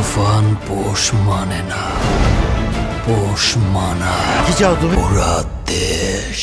তুফান পোষ মানে না, পোষ মানায় পুরা দেশ।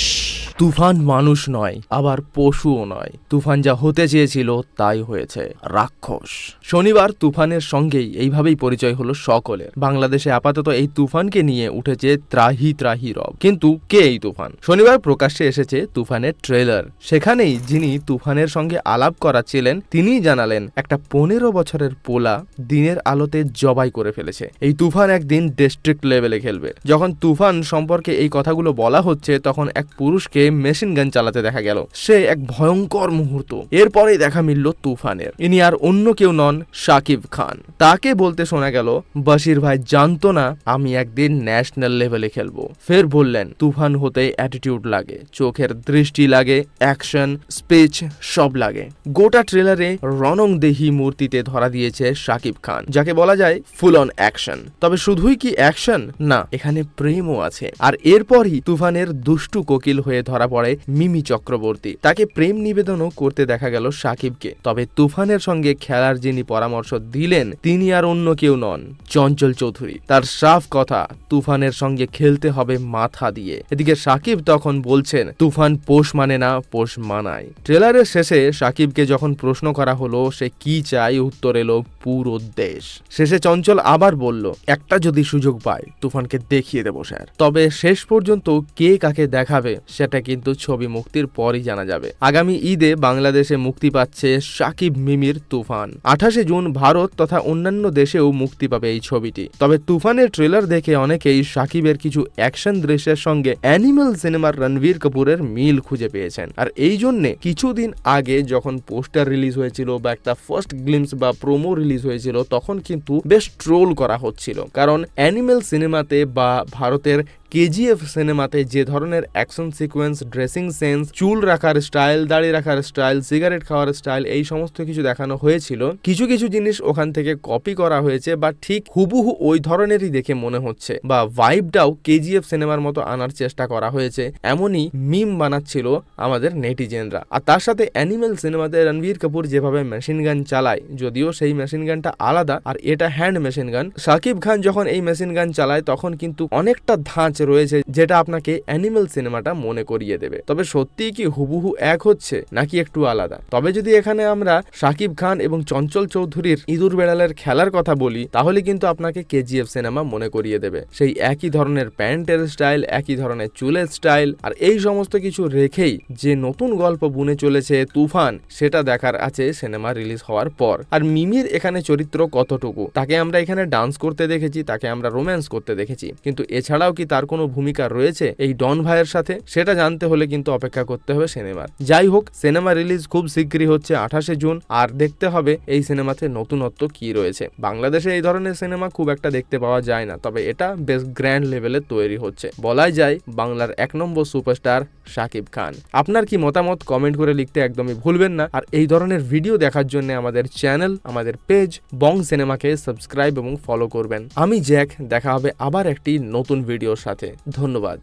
তুফান মানুষ নয়, আবার পশুও নয়। তুফান যা হতে চেয়েছিল তাই হয়েছে, রাক্ষস। শনিবার তুফানের সঙ্গেই এইভাবেই পরিচয় হলো সকলের। বাংলাদেশে আপাতত এই তুফানকে নিয়ে উঠেছে ত্রাহি ত্রাহি রব। কিন্তু কে এই তুফান? শনিবার প্রকাশ্যে এসেছে তুফানের ট্রেলার। সেখানেই যিনি তুফানের সঙ্গে আলাপ করাচ্ছিলেন তিনিই জানালেন একটা 15 বছরের পোলা দিনের আলোতে জবাই করে ফেলেছে। এই তুফান একদিন ডিস্ট্রিক্ট লেভেলে খেলবে। যখন তুফান সম্পর্কে এই কথাগুলো বলা হচ্ছে তখন এক পুরুষকে মেশিন গান চালাতে দেখা গেল। সে এক ভয়ঙ্কর মুহূর্ত। এরপরেই দেখা মিলল তুফানের। ইনি আর অন্য কেউ নন, শাকিব খান। তাকে বলতে শোনা গেল, বশির ভাই জানতো না আমি একদিন ন্যাশনাল লেভেলে খেলবো। ফের বললেন, তুফান হতে অ্যাটিটিউড লাগে, চোখের দৃষ্টি লাগে, অ্যাকশন, স্পিচ সব লাগে। গোটা ট্রেলারে রণংদেহী মূর্তিতে ধরা দিয়েছে শাকিব খান, যাকে বলা যায় ফুল অন অ্যাকশন। তবে শুধুই কি অ্যাকশন? না, এখানে প্রেমও আছে। আর এরপরই তুফানের দুষ্টু কোকিল হয়ে ধরা পড়ে মিমি চক্রবর্তী। তাকে প্রেম নিবেদনও করতে দেখা গেল শাকিবকে। তবে তুফানের সঙ্গে খেলার যিনি পরামর্শ দিলেন তিনি আর অন্য কেউ নন, চঞ্চল চৌধুরী। তার সাফ কথা, তুফানের সঙ্গে খেলতে হবে মাথা দিয়ে। এদিকে শাকিব তখন বলছেন, তুফান পোষ মানে না, পোষ মানায়। ট্রেলারের শেষে শাকিবকে যখন প্রশ্ন করা হলো সে কি চায়, উত্তর এলো পুরো দেশ। শেষে চঞ্চল আবার বলল, একটা যদি সুযোগ পায় তুফানকে দেখিয়ে দেবো স্যার। তবে শেষ পর্যন্ত কে কাকে দেখাবে সেটা কিন্তু ছবি মুক্তির পরই জানা যাবে। আগামী ঈদে বাংলাদেশে মুক্তি পাচ্ছে শাকিব মিমির তুফান। 28 জুন ভারত তথা অন্যান্য দেশেও মুক্তি পাবে এই ছবিটি। তবে তুফানের ট্রেলার দেখে অনেকেই শাকিবের কিছু অ্যাকশন দৃশ্যের সঙ্গে অ্যানিমাল সিনেমার রণবীর কাপুরের মিল খুঁজে পেয়েছেন। আর এই জন্যে কিছুদিন আগে যখন পোস্টার রিলিজ হয়েছিল বা একটা ফার্স্ট গ্লিমস বা প্রোমো রিলিজ হয়েছিল তখন কিন্তু বেশ ট্রোল করা হচ্ছিল। কারণ অ্যানিমাল সিনেমাতে বা ভারতের কেজিএফ সিনেমাতে যে ধরনের অ্যাকশন সিকোয়েন্স, ড্রেসিং সেন্স, চুল রাখার স্টাইল, দাড়ি রাখার স্টাইল, সিগারেট খাওয়ার স্টাইল, এই সমস্ত কিছু দেখানো হয়েছিল, কিছু কিছু জিনিস ওখান থেকে কপি করা হয়েছে বা ঠিক হুবহু ওই ধরনেরই দেখে মনে হচ্ছে, বা ভাইবটাও কেজিএফ সিনেমার মতো আনার চেষ্টা করা হয়েছে, এমনই মিম বানাচ্ছিল আমাদের নেটিজেনরা। আর তার সাথে অ্যানিমেল সিনেমাতে রণবীর কাপুর যেভাবে মেশিন গান চালায়, যদিও সেই মেশিন গানটা আলাদা আর এটা hand machine gun, Shakib Khan যখন এই মেশিন গান চালায় তখন কিন্তু অনেকটা ধাঁচ রয়েছে যেটা আপনাকে অ্যানিমেল সিনেমাটা মনে করিয়ে দেবে। তবে সত্যিই কি হুবহু এক হচ্ছে নাকি একটু আলাদা? তবে যদি এখানে আমরা শাকিব খান এবং চঞ্চল চৌধুরীর ইঁদুর বেড়ালের খেলার কথা বলি তাহলে কিন্তু আপনাকে কেজিএফ সিনেমা মনে করিয়ে দেবে। সেই একই ধরনের প্যান্টের স্টাইল, একই ধরনের চুলের স্টাইল, আর এই সমস্ত কিছু রেখেই যে নতুন গল্প বুনে চলেছে তুফান, সেটা দেখার আছে সিনেমা রিলিজ হওয়ার পর। আর মিমির এখানে চরিত্র কতটুকু, তাকে আমরা এখানে ডান্স করতে দেখেছি, তাকে আমরা রোম্যান্স করতে দেখেছি, কিন্তু এছাড়াও কি তার কোনো ভূমিকা রয়েছে এই ডন ভাইয়ের সাথে, সেটা জানতে হলে কিন্তু অপেক্ষা করতে হবে সিনেমার। যাই হোক, সিনেমা রিলিজ খুব শীঘ্রই হচ্ছে 28 জুন। আর দেখতে হবে এই সিনেমাতে নতুনত্ব কি রয়েছে। বাংলাদেশে এই ধরনের সিনেমা খুব একটা দেখতে পাওয়া যায় না, তবে এটা বেশ গ্র্যান্ড লেভেলে তৈরি হচ্ছে। বলাই যায় বাংলার 1 নম্বর সুপারস্টার শাকিব খান। আপনার কি মতামত কমেন্ট করে লিখতে একদমই ভুলবেন না। আর এই ধরনের ভিডিও দেখার জন্য আমাদের চ্যানেল, আমাদের পেজ বং সিনেমাকে সাবস্ক্রাইব এবং ফলো করবেন। আমি জ্যাক, দেখা হবে আবার একটি নতুন ভিডিওর সাথে। ধন্যবাদ।